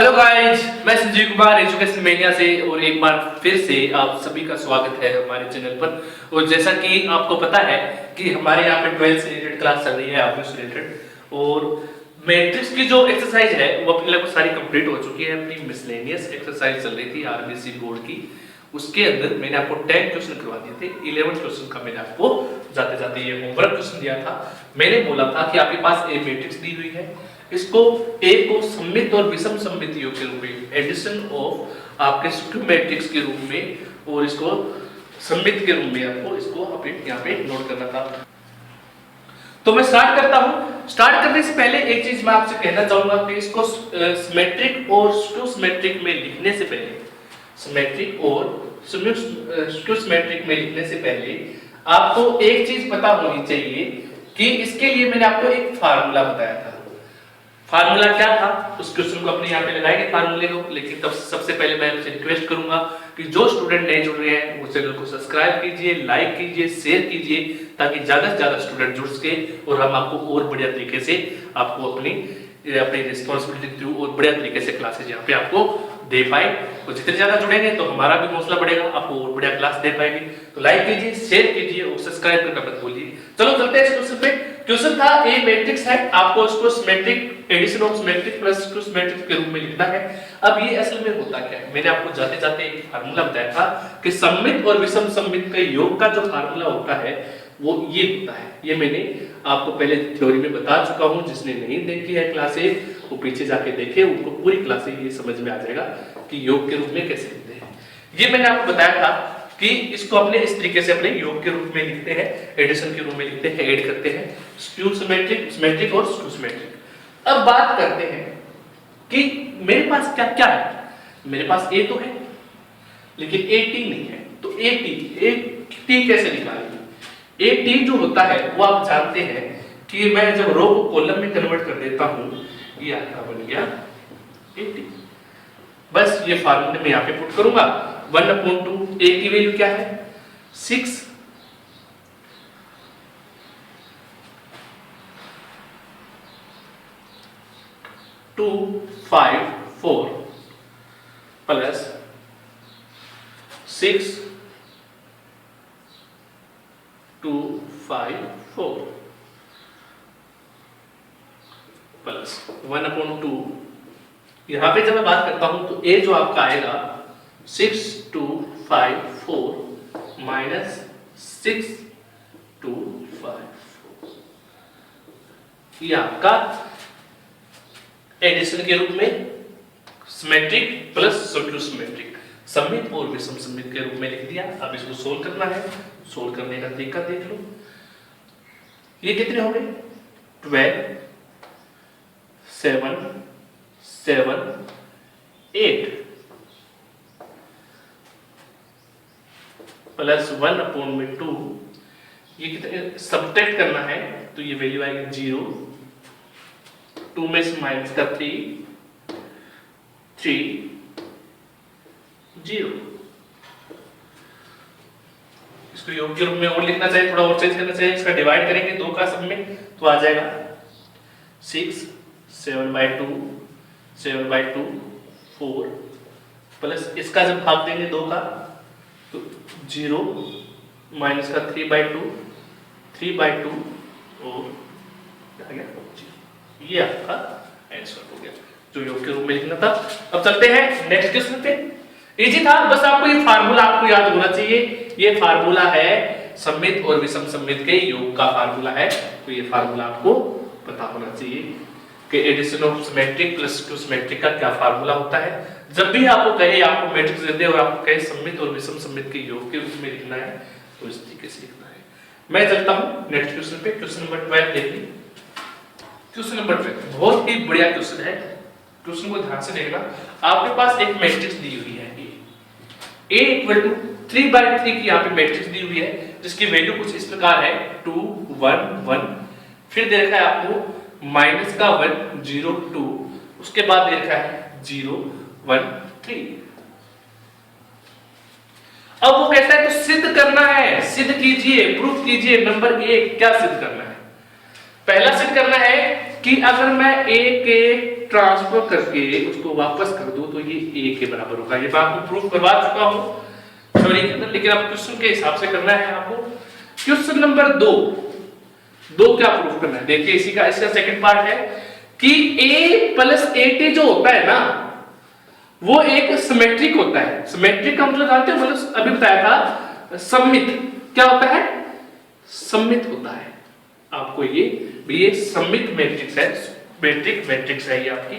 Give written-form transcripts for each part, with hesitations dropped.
Hello guys, मैं Sanjeev Kumar education mania से और एक बार फिर से आप सभी का स्वागत है हमारे चैनल पर। और जैसा कि आपको पता है कि हमारे यहाँ पे 12th से रिलेटेड क्लास चल रही है आपके से रिलेटेड, और मैट्रिक्स की जो एक्सरसाइज है वो अपनी लगभग सारी कंप्लीट हो चुकी है। अपनी मिसलेनियस एक्सरसाइज चल रही थी आरबीसी बोर्ड की, उसके अंदर मैंने आपको 10 क्वेश्चन करवा दिए थे। 11 क्वेश्चन का मैंने आपको जाते जाते ये होमवर्क क्वेश्चन दिया था। मैंने बोला था कि आपके पास ए मैट्रिक्स दी हुई है, इसको ए को सममित और विषम सममित योग के रूप में, एडिशन ऑफ आपके स्क्यू मैट्रिक्स के रूप में और इसको सममित के रूप में आपको इसको यहाँ पे नोट करना था। तो मैं स्टार्ट करता हूं। स्टार्ट करने से पहले एक चीज मैं आपसे कहना चाहूंगा कि इसको सिमेट्रिक और स्क्यू सिमेट्रिक में लिखने से पहले, सिमेट्रिक और स्क्यू सिमेट्रिक में लिखने से पहले आपको एक चीज पता होनी चाहिए कि इसके लिए मैंने आपको एक फार्मूला बताया था। फार्मूला क्या था, उस क्वेश्चन को अपने यहाँ पे लगाएंगे फार्मूले को, लेकिन तब सबसे पहले मैं आपसे रिक्वेस्ट करूंगा कि जो स्टूडेंट नए जुड़ रहे हैं वो चैनल को सब्सक्राइब कीजिए, लाइक कीजिए, शेयर कीजिए, ताकि ज्यादा से ज्यादा स्टूडेंट जुड़ सके और हम आपको और बढ़िया तरीके से आपको अपनी रिस्पॉन्सिबिलिटी थ्रू और बढ़िया तरीके से क्लासेज यहाँ पे आपको दे पाए। और जितने ज्यादा जुड़ेंगे तो हमारा भी हौसला बढ़ेगा, आपको और बढ़िया क्लास दे पाएंगे। तो लाइक कीजिए, शेयर कीजिए और सब्सक्राइब करना मत भूलिए। चलो चलते हैं क्वेश्चन पे। क्वेश्चन था ए मैट्रिक्स है, आपको इसको symmetric addition of symmetric plus skew symmetric के रूप में लिखना है। अब ये असल में होता क्या है, मैंने आपको जाते जाते एक फार्मूला बताया था कि सममित और विषम सममित के योग का जो फार्मूला होता है वो ये होता है। ये मैंने आपको पहले थ्योरी में बता चुका हूं, जिसने नहीं देखी है क्लासेस वो पीछे जाके देखे, उनको पूरी क्लासेस ये समझ में आ जाएगा कि योग के रूप में कैसे लिखते हैं। ये मैंने आपको बताया था कि इसको अपने इस तरीके से अपने योग के रूप में लिखते हैं, एडिशन के रूप में लिखते हैं, ऐड करते हैं, स्क्यू सिमेट्रिक, सिमेट्रिक और स्क्यू सिमेट्रिक। अब बात करते हैं कि मेरे पास क्या क्या है। मेरे पास ए तो है लेकिन ए टी नहीं है, तो ए टी कैसे निकालेंगे। ए टी जो होता है वो आप जानते हैं कि मैं जब रो को कॉलम में कन्वर्ट कर देता हूं, ये आपका बन गया ए टी। बस ये फार्मूले में यहाँ पे पुट करूंगा 1/2। ए की वैल्यू क्या है 6, टू 5 4 प्लस 6 2 5 4 प्लस 1/2। यहां पे जब मैं बात करता हूं तो ए जो आपका आएगा 6 2 5 4 माइनस 6 2 5 4, ये आपका एडिशन के रूप में सिमेट्रिक प्लस स्क्यू सिमेट्रिक, सममित और विषम सममित के रूप में लिख दिया। अब इसको सोल्व करना है, सोल्व करने का तरीका देख लो। ये कितने हो गए 12 7 7 8 प्लस 1/2। ये कितने सब्ट्रैक्ट करना है तो ये वैल्यू आएगी 0, 2 में से माइनस का 3 0। इसको योग के रूप में और लिखना चाहिए, थोड़ा और चेंज करना चाहिए। इसका डिवाइड करेंगे 2 का सब में तो आ जाएगा 6 7/2 7/2 4 प्लस इसका जब भाग देंगे 2 का तो 0 माइनस का 3/2 3/2 और आ गया 0। ये आपका आंसर हो गया जो योग के रूप में लिखना था। अब चलते हैं नेक्स्ट क्वेश्चन पे। इजी था, बस आपको ये फार्मूला आपको याद होना चाहिए। ये फार्मूला है सममित और विषम सममित के योग का फार्मूला है, तो ये फार्मूला आपको पता होना चाहिए कि addition of symmetric plus skew symmetric का क्या फार्मूला होता है। जब भी आपको कहे, आपको मैट्रिक्स दे दे और आपको कहे सममित और विषम सममित के योग के रूप में लिखना है तो इस तरीके से लिखना है। मैं चलता हूं नेक्स्ट क्वेश्चन पे। क्वेश्चन नंबर 12 देख लीजिए। क्वेश्चन नंबर 12 बहुत ही बढ़िया क्वेश्चन है, क्वेश्चन को ध्यान से देखना। आपके पास एक मैट्रिक्स दी हुई है A = 3/3 की यहाँ पे मैट्रिक्स दी हुई है, जिसकी वैल्यू कुछ इस प्रकार है 2 1 1, फिर दे रखा है आपको माइनस का 1 0 2, उसके बाद दे रखा है 0 1 3। अब वो कहता है तो सिद्ध करना है, सिद्ध कीजिए, प्रूफ कीजिए। नंबर 1 क्या सिद्ध करना है, पहला सिद्ध करना है कि अगर मैं a के ट्रांसफर करके उसको वापस कर दूं तो ये a के बराबर होगा। ये मैं आपको प्रूफ करवा चुका हूं थ्योरी के अंदर, लेकिन अब क्वेश्चन के हिसाब से करना है आपको। क्वेश्चन नंबर 2 क्या प्रूफ करना है, देखिए इसका सेकंड पार्ट है कि a प्लस at जो होता है ना वो एक सिमेट्रिक होता है। सिमेट्रिक का मतलब जानते हो, मतलब अभी बताया था सममित। क्या होता है? सममित होता है। आपको ये सममित मैट्रिक्स है, सिमेट्रिक मैट्रिक्स है ये आपकी।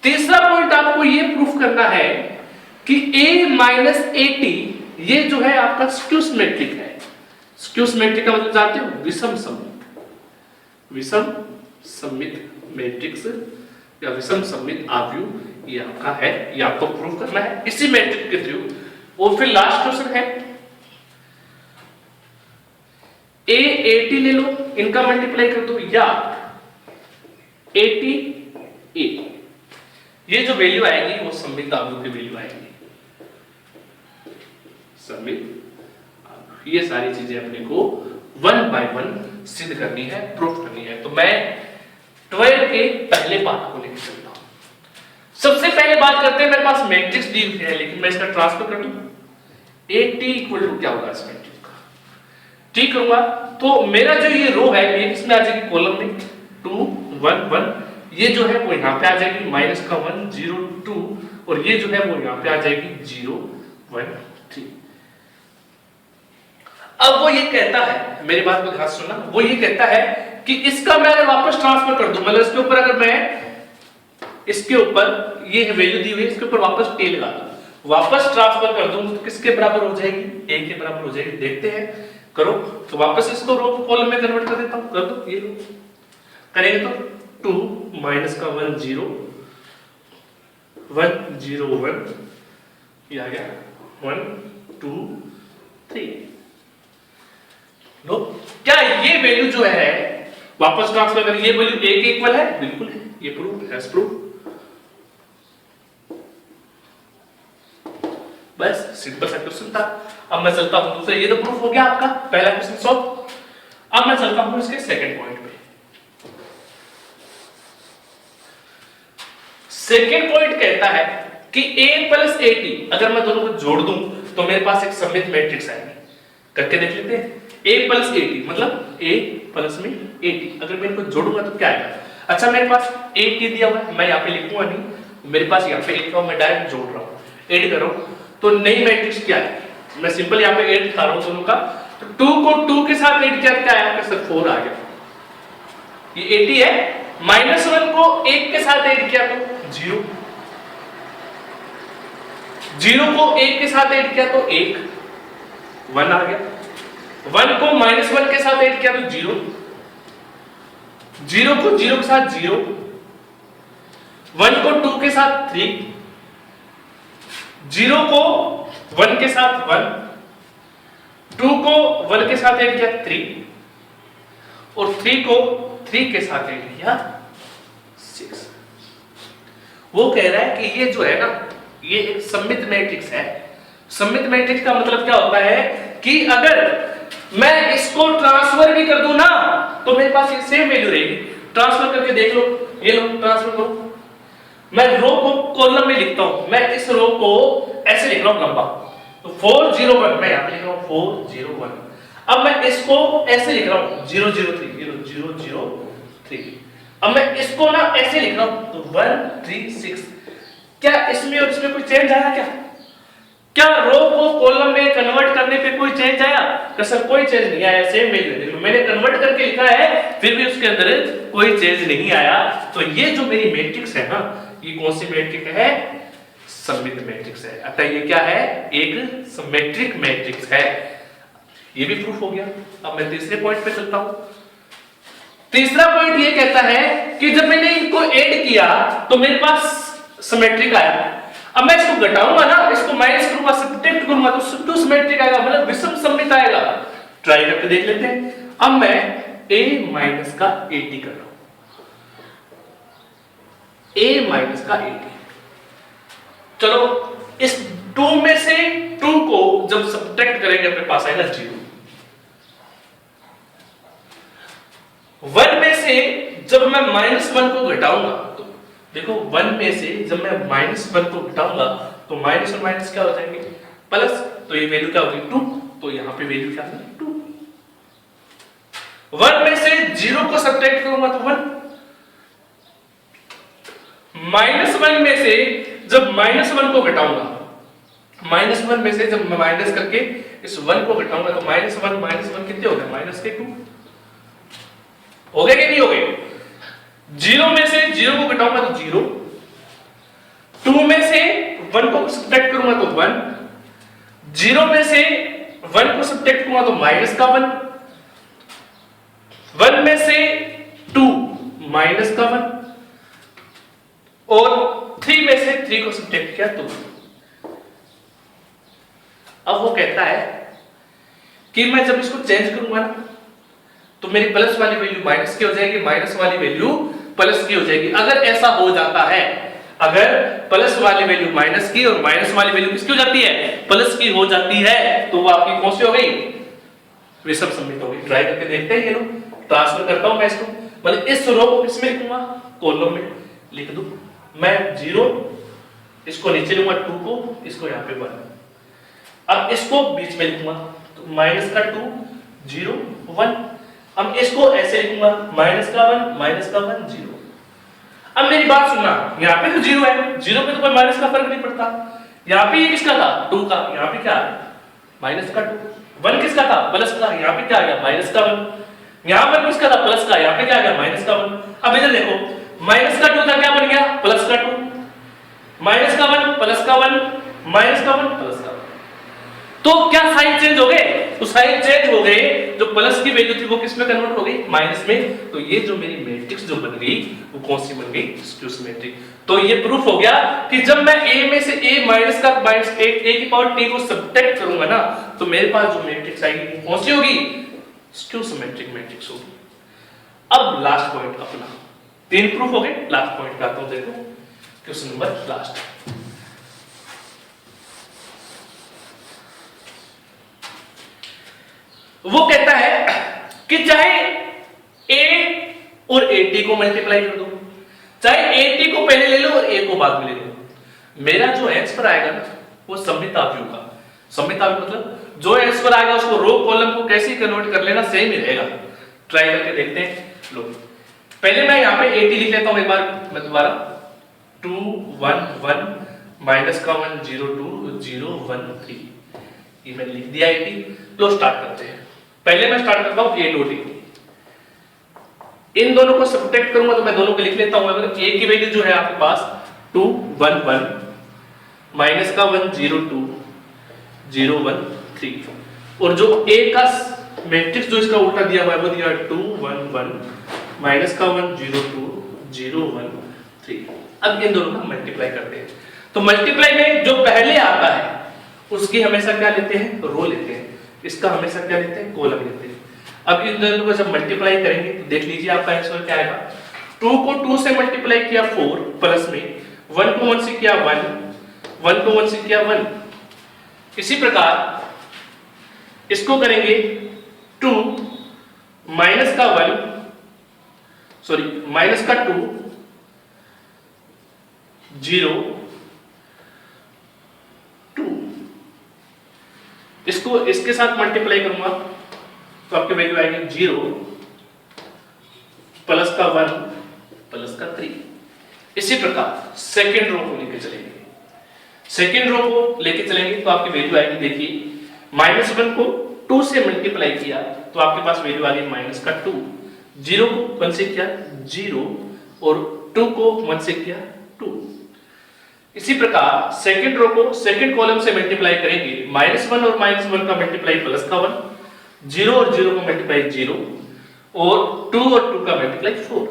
तीसरा पॉइंट आपको ये प्रूफ करना है कि a माइनस at ये जो है आपका स्क्यू सिमेट्रिक है। स्क्यू सिमेट्रिक का मतलब जानते हो? विषम सममित, विषम सममित मैट्रिक्स या विषम सममित आव्यूह ये आपका है। ये आपको प्रूफ करना है इसी मैट्रिक्स के थ्रू। और फिर लास्ट क्वेश्चन है a at ले लो, इनका मल्टीप्लाई कर दो, या at a, ये जो वैल्यू आएगी वो सममित आव्यूह की वैल्यू आएगी। सममित ये सारी चीजें अपने को 1 बाय 1 सिद्ध करनी है, प्रूफ करनी है। तो मैं 12 के पहले पार्ट को लेकर चलता हूं। सबसे पहले बात करते हैं, मेरे पास मैट्रिक्स दी हुई है लेकिन मैं इसका ट्रांसफर कर दूं। at इक्वल टू क्या होगा इस मैट्रिक्स का? ठीक करूंगा तो मेरा जो ये रो है ये किसमें आ जाएगी? कॉलम में 2 1 1। ये जो है वो यहां पे आ जाएगी माइनस का 1 0 2, और ये जो है वो यहां पे आ जाएगी 0 1 3। अब वो ये कहता है, मेरी बात को ध्यान से सुनना, वो ये कहता है कि इसका मैं अगर वापस ट्रांसफर कर दूं, मतलब इसके ऊपर अगर मैं इसके ऊपर ये वैल्यू दी हुई है इसके ऊपर वापस टे लगा दूं, वापस ट्रांसफर कर दूं तो किसके बराबर हो जाएगी? a के बराबर हो जाएगी। देखते हैं, करो। तो वापस इसको रो कॉलम में कन्वर्ट कर देता हूं, कर दो। ये करेंगे तो 2 माइनस का 1 0 1 0 1, ये आ गया 1 2 3। लो, क्या ये वैल्यू जो है वापस ट्रांसफर करें, ये वैल्यू a के इक्वल है? बिल्कुल है, ये प्रूफ है, प्रूफ। बस सिंपल सा क्वेश्चन था। अब मैं चलता हूं दूसरे, ये तो प्रूफ हो गया आपका पहला क्वेश्चन सॉल्व। अब मैं चलता हूं इसके सेकंड पॉइंट पे। सेकंड पॉइंट कहता है कि a प्लस at अगर मैं दोनों को जोड़ दूं तो मेरे पास एक सममित मैट्रिक्स आएगी। करके देख लेते हैं। a प्लस at मतलब a प्लस में at, अगर मैं इनको जोड़ूंगा तो क्या आएगा? अच्छा, मेरे पास at दिया हुआ है, मैं यहाँ पे लिखूंगा नहीं, मेरे पास यहाँ पे लिखा हुआ, मैं डायरेक्ट जोड़ रहा हूँ, ऐड कर रहा हूँ। तो नई मैट्रिक्स क्या है? मैं सिंपल यहाँ पे ऐड दिखा रहा हूँ दोनों का। तो 2 को 2 के साथ ऐड किया, क्या आया? सर 4 आ गया। ये 80 है। -1 को 1 के साथ ऐड किया तो 0, 0 को 1 के साथ ऐड किया तो 1 1 आ गया। 1 को -1 के साथ ऐड किया तो 0, 0 को 0 के साथ 0, 1 को 2 के साथ 3, 0 को 1 के साथ 1, 2 को 1 के साथ ऐड किया 3, और 3 को 3 के साथ ऐड किया 6। वो कह रहा है कि ये जो है ना, ये एक सममित मैट्रिक्स है। सममित मैट्रिक्स का मतलब क्या होता है कि अगर मैं इसको ट्रांसफर भी कर दूं ना तो मेरे पास ये सेम वैल्यू रहेगी। ट्रांसफर करके देख लो, ये लो ट्रांसफर करो। मैं रो को कॉलम में लिखता हूं, मैं इस रो को ऐसे लिख रहा हूं लंबा, तो 4 0 1 मैं यहां पे लिख रहा हूं 4 0 1। अब मैं इसको ऐसे लिख रहा हूं 0 0 3, ये लो 0 0 3। अब मैं इसको ना ऐसे लिख रहा हूं तो 1 3 6। क्या इसमें और इसमें कोई चेंज आया? क्या रो को कॉलम में कन्वर्ट करने पे कोई चेंज आया? सर कोई चेंज नहीं आया, सेम वैल्यू है। मैंने कन्वर्ट करके लिखा है फिर भी उसके अंदर कोई चेंज नहीं आया। तो ये जो मेरी मैट्रिक्स है ना, ये कौन सी मैट्रिक्स है? सममित मैट्रिक्स है। अतः ये क्या है? एक सिमेट्रिक मैट्रिक्स है। ये भी प्रूफ हो गया। अब मैं तीसरे पॉइंट पे चलता हूं। तीसरा पॉइंट ये कहता है कि जब मैंने इनको ऐड किया तो मेरे पास सिमेट्रिक आया। अब मैं इसको घटाऊंगा ना, इसको माइनस करूंगा, सब्ट्रैक्ट करूंगा तो स्क्यू सिमेट्रिक आएगा, मतलब विषम सममित आएगा। ट्राई करके देख लेते हैं। अब मैं a माइनस का 80 कर रहा हूं, a माइनस का 80। चलो इस 2 में से 2 को जब सब्ट्रैक्ट करेंगे अपने पास आएगा 0। 1 में से जब मैं -1 को घटाऊंगा तो देखो 1 में से जब मैं -1 को घटाऊंगा तो माइनस और माइनस क्या हो जाएंगे प्लस, तो ये वैल्यू क्या होगी 2, तो यहाँ पे वैल्यू क्या होगी 2। 1 में से 0 को सब्ट्रैक्ट करूंगा तो 1, -1 में से जब -1 को घटाऊंगा, -1 में से जब मैं माइनस करके इस 1 को घटाऊंगा तो -1 कितने हो गए -2 हो गए कि नहीं हो गए। 0 में से 0 को घटाऊंगा तो 0, 2 में से 1 को सब्ट्रैक्ट करूंगा तो 1, 0 में से 1 को सब्ट्रैक्ट करूंगा तो -1, 1 में से 2 -1 और 3 में से 3 को सब्ट्रैक्ट किया तो 1। अब वो कहता है कि मैं जब इसको चेंज करूंगा ना तो मेरी प्लस वाली वैल्यू माइनस की हो जाएगी, माइनस वाली वैल्यू प्लस की हो जाएगी। अगर ऐसा हो जाता है, अगर प्लस वाली वैल्यू माइनस की और माइनस वाली वैल्यू किसकी हो जाती है प्लस की हो जाती है, तो वो आपकी कौन सी हो गई विषम सममित हो गई। ट्राई करके देखते हैं। ये लो ट्रांसफर करता हूं मैं इसको, मतलब इस रो को किसमें लिखूंगा कॉलम में लिख दूं मैं 0, इसको नीचे लूंगा 2 को, इसको यहाँ पे 1, अब इसको बीच में लिखूंगा तो माइनस का 2 0 1, अब इसको ऐसे लिखूंगा माइनस का 1 0। अब मेरी बात सुनना, यहाँ पे तो 0 है, 0 पे तो कोई माइनस का फर्क नहीं पड़ता। यहाँ पे ये किसका था 2 का, यहाँ पे क्या है माइनस का 2, 1 किसका था प्लस का, यहाँ पे क्या आ गया माइनस का 1, यहाँ पर किसका था प्लस का, यहाँ पे क्या आ गया माइनस का 1। अब इधर देखो माइनस का 2 था क्या बन गया प्लस का 2, माइनस का 1 प्लस का 1, माइनस का 1 प्लस का 1, तो क्या साइन चेंज हो गए, तो साइन चेंज हो गए, जो प्लस की वैल्यू थी वो किस में कन्वर्ट हो गई माइनस में। तो ये जो मेरी मैट्रिक्स जो बन गई वो कौन सी बन गई स्क्यू सिमेट्रिक। तो ये प्रूफ हो गया कि जब मैं a में से a माइनस का माइनस a की पावर t को सब्ट्रैक्ट करूंगा ना तो मेरे पास जो मैट्रिक्स आएगी वो कौन सी होगी स्क्यू सिमेट्रिक मैट्रिक्स होगी। अब लास्ट पॉइंट अपना 3 प्रूफ हो गए, लास्ट पॉइंट पे आता हूं। देखो क्वेश्चन नंबर लास्ट, वो कहता है कि चाहे a और at को मल्टीप्लाई कर दो, चाहे at को पहले ले लो और a को बाद में ले लो, मेरा जो आंसर आएगा ना वो सममिताव्यू का, सममिताव्यू मतलब जो आंसर आएगा उसको रो कॉलम को कैसे कन्वर्ट कर लेना सेम ही रहेगा। ट्राई करके देखते हैं। लो पहले मैं यहाँ पे at लिख लेता हूं एक बार, मैं दोबारा 2 1 1 माइनस का 1 0 2 0 1 3, ये मैंने लिख दिया at। लो स्टार्ट करते हैं। पहले मैं स्टार्ट करता हूं a डॉट a, इन दोनों को सब्ट्रैक्ट करूंगा तो मैं दोनों को लिख लेता हूं। अगर a की वैल्यू जो है आपके पास 2 1 1 माइनस का 1 0 2 0 1 3, और जो a का मैट्रिक्स जो इसका उल्टा दिया हुआ है वो दिया 2 1 1 माइनस का 1 0 2 0 1 3। अब इन दोनों का मल्टीप्लाई करते हैं, तो मल्टीप्लाई में जो पहले आता है उसकी हमेशा क्या लेते हैं रो लेते हैं, इसका हमेशा क्या लेते हैं कॉलम लेते हैं। अब इन दोनों को जब मल्टीप्लाई करेंगे तो देख लीजिए आपका आंसर क्या आएगा। 2 को 2 से मल्टीप्लाई किया 4 प्लस में 1 को 1 से किया 1, 1 को 1 से किया 1। इसी प्रकार इसको करेंगे 2 माइनस का 1 सॉरी माइनस का 2 0 2, इसको इसके साथ मल्टीप्लाई करूंगा तो आपकी वैल्यू आएगी 0 प्लस का 1 प्लस का 3। इसी प्रकार सेकेंड रो को लेके चलेंगे, सेकेंड रो को लेके चलेंगे तो आपकी वैल्यू आएगी, देखिए -1 को 2 से मल्टीप्लाई किया तो आपके पास वैल्यू आ गई माइनस का 2, 0 को 1 से किया 0 और 2 को 1 से किया 2। इसी प्रकार सेकंड रो को सेकंड कॉलम से मल्टीप्लाई करेंगे, -1 और -1 का मल्टीप्लाई प्लस का 1, 0 और 0 का मल्टीप्लाई 0 और 2 और 2 का मल्टीप्लाई 4।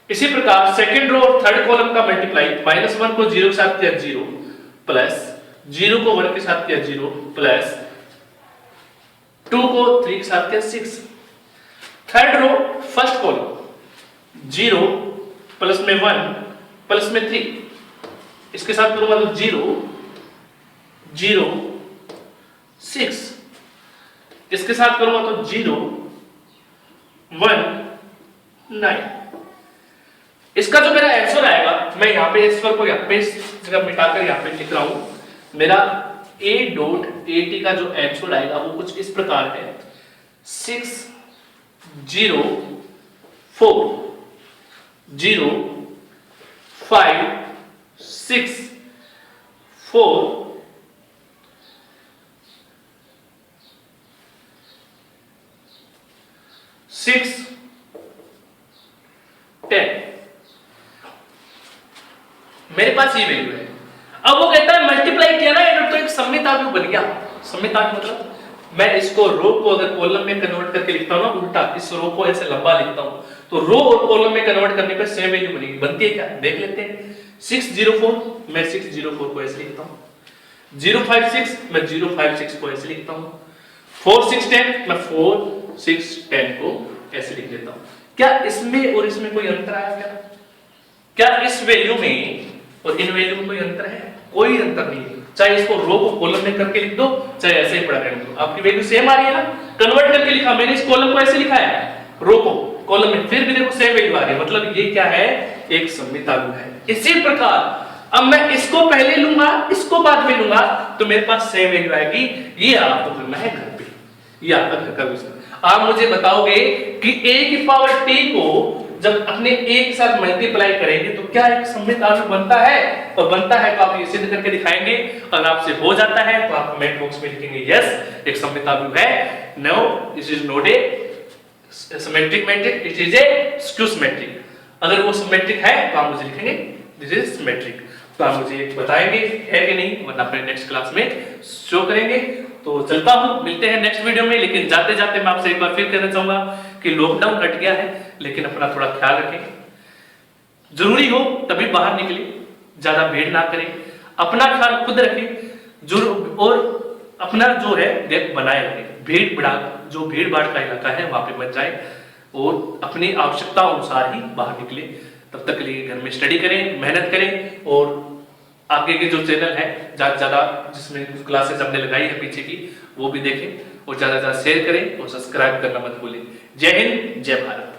इसी प्रकार सेकंड रो और थर्ड कॉलम का मल्टीप्लाई -1 को 0 के साथ किया 0 प्लस 0 को 1 के साथ किया 0 प्लस 2 को 3 के साथ किया 6। Third row first column 0 plus में 1 प्लस में 3, इसके साथ करूंगा तो 0 0 6, इसके साथ करूंगा तो 0 1 9। इसका जो मेरा आंसर आएगा, मैं यहाँ पे आंसर को यहाँ पे इस जगह मिटाकर यहाँ पे लिख रहा हूं। मेरा A.AT का जो आंसर आएगा वो कुछ इस प्रकार है 6,0,4,6,10। मेरे पास ये वैल्यू है। अब वो कहता है मल्टीप्लाई किया ना, ये तो एक सममिताव्यु बन गया। सममिताव्यु मतलब मैं इसको रो को अगर कॉलम में कन्वर्ट करके लिखता हूं ना, उल्टा इस रो को ऐसे लंबा लिखता हूं, तो रो और कॉलम में कन्वर्ट करने पर सेम वैल्यू बनेगी। बनती है क्या, देख लेते हैं। 604 मैं 604 को ऐसे लिखता हूं, 056 मैं 056 को ऐसे लिखता हूं, 4610 मैं 4610 को ऐसे लिख देता हूं। क्या इसमें और इसमें कोई अंतर आया क्या? क्या इस वैल्यू में और इन वैल्यू में कोई अंतर है? कोई अंतर नहीं है। चाहे इसको रो को कॉलम में करके लिख दो, चाहे ऐसे ही पढ़ा कर दो, आपकी वैल्यू सेम आ रही है ना। कन्वर्ट करके लिखा मैंने, इस कॉलम को ऐसे लिखा है, रो को कॉलम में, फिर भी देखो सेम वैल्यू आ रही है, मतलब ये क्या है, एक सममिताव्यु है। इसी प्रकार अब मैं इसको पहले लूंगा, इसको बाद में लूंगा, तो मेरे पास सेम वैल्यू आएगी। ये आपको करना है घर पे, ये आपका घर का विषय। आप मुझे बताओगे कि a की पावर t को जब अपने a के साथ मल्टीप्लाई करेंगे तो क्या एक सममिताव्यु बनता है? और बनता है तो आप ये सिद्ध करके दिखाएंगे। अगर आपसे हो जाता है तो आप कमेंट बॉक्स में लिखेंगे यस एक सममिताव्यु है, no this is not a symmetric matrix, it is a skew symmetric. अगर वो सिमेट्रिक है तो आप मुझे लिखेंगे दिस इज सिमेट्रिक। तो आप मुझे बताएंगे है कि नहीं, वरना अपने नेक्स्ट क्लास में शो करेंगे। तो चलता हूं, मिलते हैं नेक्स्ट वीडियो में। लेकिन जाते जाते मैं आपसे एक बार फिर कहना चाहूंगा कि लॉकडाउन हट गया है, लेकिन अपना थोड़ा ख्याल रखें। जरूरी हो तभी बाहर निकले, ज्यादा भीड़ ना करें, अपना ख्याल खुद रखें और अपना जो है गैप बनाए रखें। भीड़ भाड़ का इलाका है वहां पे मत जाए और अपनी आवश्यकता अनुसार ही बाहर निकले। तब तक के लिए घर में स्टडी करें, मेहनत करें और आगे के जो चैनल है ज्यादा जिसमें क्लासेस हमने लगाई है पीछे की, वो भी देखें और ज्यादा शेयर करें और सब्सक्राइब करना मत भूलें। जय हिंद, जय भारत।